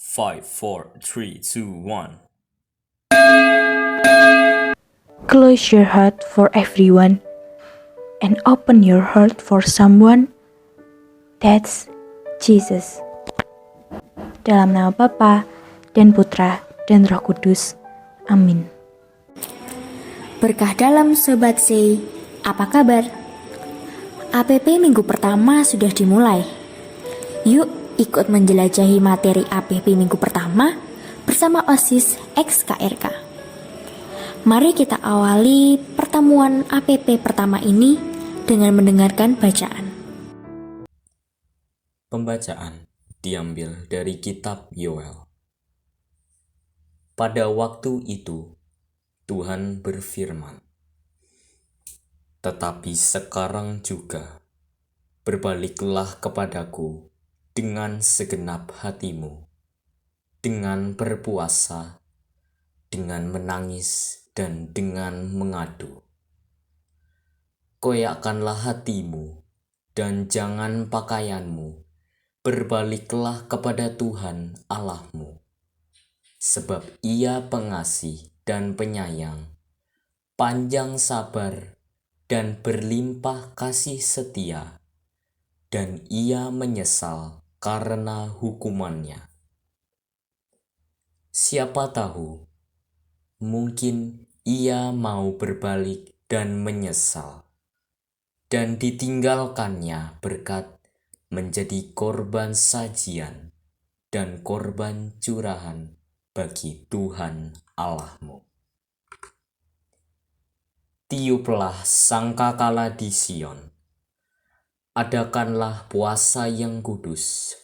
5, 4, 3, 2, 1. Close your heart for everyone and open your heart for someone. That's Jesus. Dalam nama Bapa dan Putra dan Roh Kudus. Amin. Berkah dalam Sobat C, apa kabar? APP minggu pertama sudah dimulai. Yuk ikut menjelajahi materi APP minggu pertama bersama OSIS XKRK. Mari kita awali pertemuan APP pertama ini dengan mendengarkan bacaan. Pembacaan diambil dari kitab Yoel. Pada waktu itu, Tuhan berfirman, "Tetapi sekarang juga, berbaliklah kepadaku dengan segenap hatimu, dengan berpuasa, dengan menangis, dan dengan mengadu. Koyakkanlah hatimu, dan jangan pakaianmu, berbaliklah kepada Tuhan Allahmu, sebab Ia pengasih dan penyayang, panjang sabar, dan berlimpah kasih setia, dan Ia menyesal karena hukumannya. Siapa tahu, mungkin Ia mau berbalik dan menyesal, dan ditinggalkannya berkat menjadi korban sajian dan korban curahan bagi Tuhan Allahmu. Tiuplah sangkakala di Sion, adakanlah puasa yang kudus,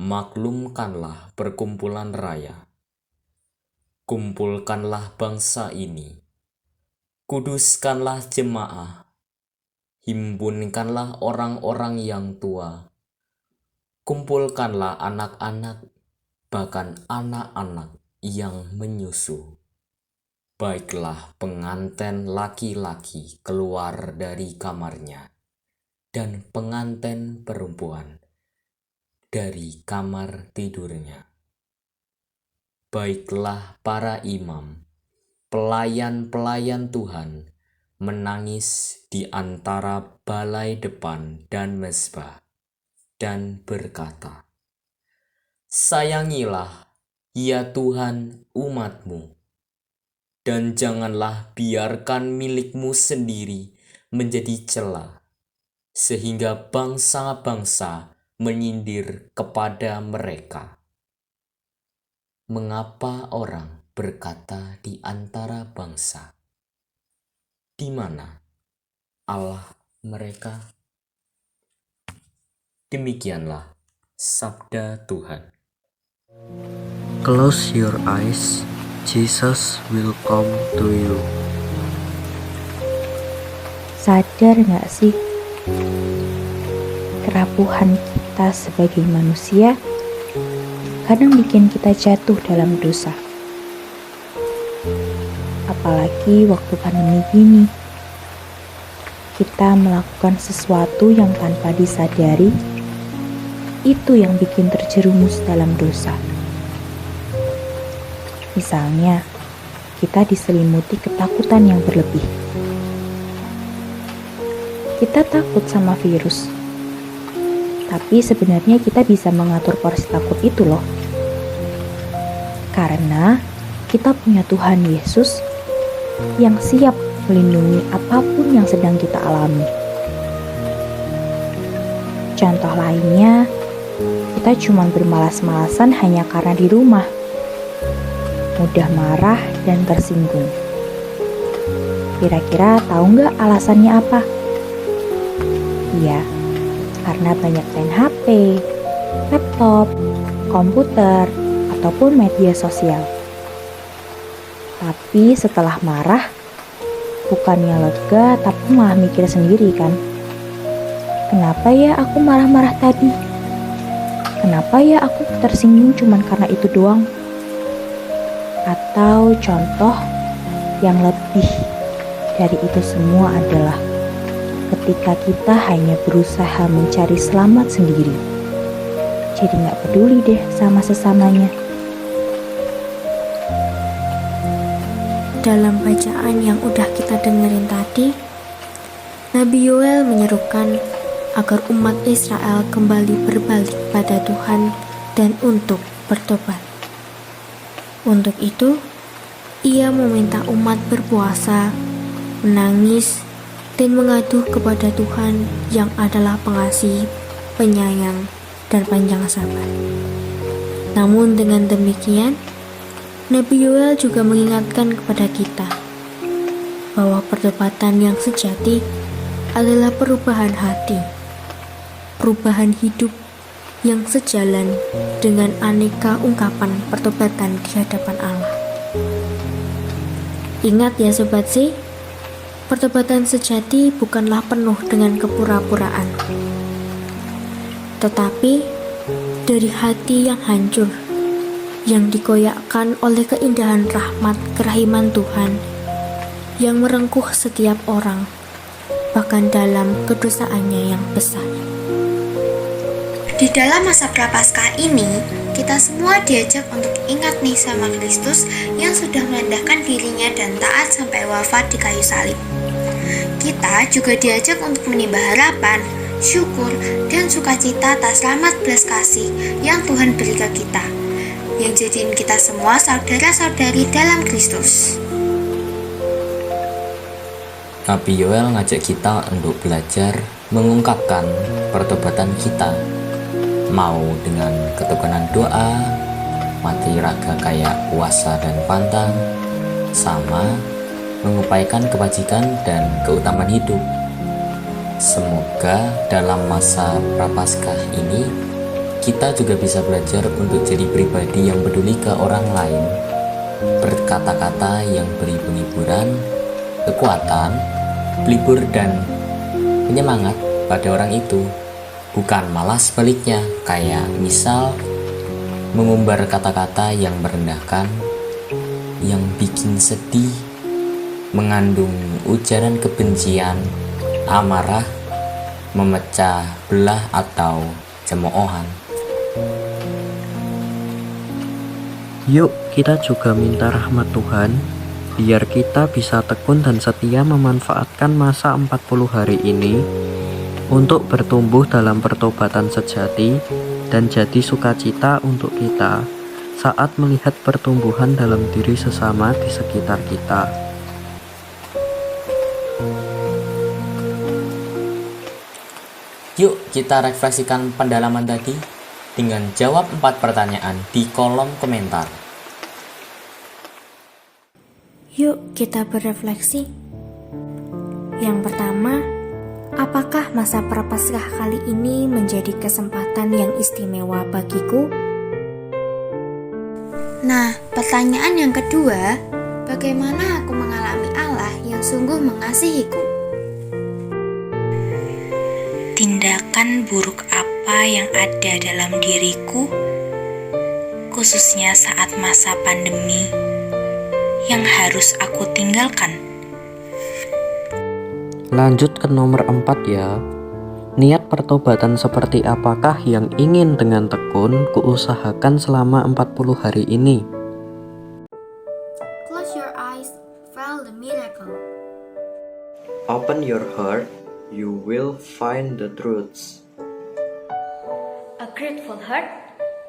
maklumkanlah perkumpulan raya, kumpulkanlah bangsa ini, kuduskanlah jemaah, himpunkanlah orang-orang yang tua, kumpulkanlah anak-anak, bahkan anak-anak yang menyusu. Baiklah pengantin laki-laki keluar dari kamarnya, dan pengantin perempuan dari kamar tidurnya. Baiklah para imam, pelayan-pelayan Tuhan, menangis di antara balai depan dan mezbah, dan berkata, "Sayangilah, ya Tuhan, umat-Mu, dan janganlah biarkan milik-Mu sendiri menjadi cela, sehingga bangsa-bangsa menyindir kepada mereka. Mengapa orang berkata di antara bangsa, di mana Allah mereka?" Demikianlah sabda Tuhan. Close your eyes, Jesus will come to you. Sadar gak sih? Kerapuhan kita sebagai manusia kadang bikin kita jatuh dalam dosa. Apalagi waktu pandemi gini, kita melakukan sesuatu yang tanpa disadari, itu yang bikin terjerumus dalam dosa. Misalnya, kita diselimuti ketakutan yang berlebih. Kita takut sama virus, tapi sebenarnya kita bisa mengatur porsi takut itu loh. Karena kita punya Tuhan Yesus yang siap melindungi apapun yang sedang kita alami. Contoh lainnya, kita cuma bermalas-malasan hanya karena di rumah, mudah marah dan tersinggung. Kira-kira tahu nggak alasannya apa? Iya, karena banyak main HP, laptop, komputer, ataupun media sosial. Tapi setelah marah, bukannya lega tapi malah mikir sendiri kan? Kenapa ya aku marah-marah tadi? Kenapa ya aku tersinggung cuman karena itu doang? Atau contoh yang lebih dari itu semua adalah ketika kita hanya berusaha mencari selamat sendiri. Jadi gak peduli deh sama sesamanya. dalam bacaan yang udah kita dengerin tadi, Nabi Yoel menyerukan agar umat Israel kembali berbalik pada Tuhan dan untuk bertobat. Untuk itu, ia meminta umat berpuasa, menangis, dan mengadu kepada Tuhan yang adalah pengasih, penyayang, dan panjang sabar. Namun dengan demikian, Nabi Yoel juga mengingatkan kepada kita bahwa pertobatan yang sejati adalah perubahan hati, perubahan hidup yang sejalan dengan aneka ungkapan pertobatan di hadapan Allah. Ingat ya Sobat C, pertobatan sejati bukanlah penuh dengan kepura-puraan, tetapi dari hati yang hancur, yang dikoyakkan oleh keindahan rahmat kerahiman Tuhan yang merengkuh setiap orang, bahkan dalam kedosaannya yang besar. Di dalam masa prapaskah ini, kita semua diajak untuk ingat nih sama Kristus yang sudah merendahkan dirinya dan taat sampai wafat di kayu salib. Kita juga diajak untuk menimba harapan, syukur, dan sukacita atas rahmat belas kasih yang Tuhan beri ke kita, yang jadiin kita semua saudara-saudari dalam Kristus. Nabi Yoel ngajak kita untuk belajar mengungkapkan pertobatan kita, mau dengan ketekunan doa, mati raga kayak puasa dan pantang, sama mengupayakan kebajikan dan keutamaan hidup. Semoga dalam masa prapaskah ini kita juga bisa belajar untuk jadi pribadi yang peduli ke orang lain, berkata-kata yang beri penghiburan, kekuatan, pelibur dan penyemangat pada orang itu, bukan malah sebaliknya, kayak misal mengumbar kata-kata yang merendahkan, yang bikin sedih, mengandung ujaran kebencian, amarah, memecah belah atau cemoohan. Yuk kita juga minta rahmat Tuhan, biar kita bisa tekun dan setia memanfaatkan masa 40 hari ini untuk bertumbuh dalam pertobatan sejati dan jadi sukacita untuk kita saat melihat pertumbuhan dalam diri sesama di sekitar kita. Yuk kita refleksikan pendalaman tadi dengan jawab 4 pertanyaan di kolom komentar. Yuk kita berefleksi. Yang pertama, apakah masa prapaskah kali ini menjadi kesempatan yang istimewa bagiku? Nah, pertanyaan yang kedua, bagaimana aku mengalami Allah yang sungguh mengasihiku? Tindakan buruk apa yang ada dalam diriku, khususnya saat masa pandemi, yang harus aku tinggalkan? Lanjut ke nomor 4 ya. Niat pertobatan seperti apakah yang ingin dengan tekun kuusahakan selama 40 hari ini? Close your eyes, feel the miracle. Open your heart, you will find the truths. A grateful heart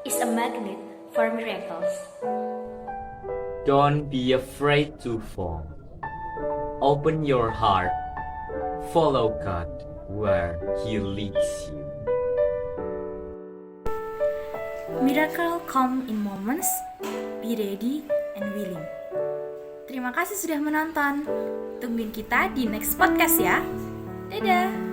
is a magnet for miracles. Don't be afraid to fall. Open your heart. Follow God where He leads you. Miracle come in moments. Be ready and willing. Terima kasih sudah menonton. Tungguin kita di next podcast ya. Dadah.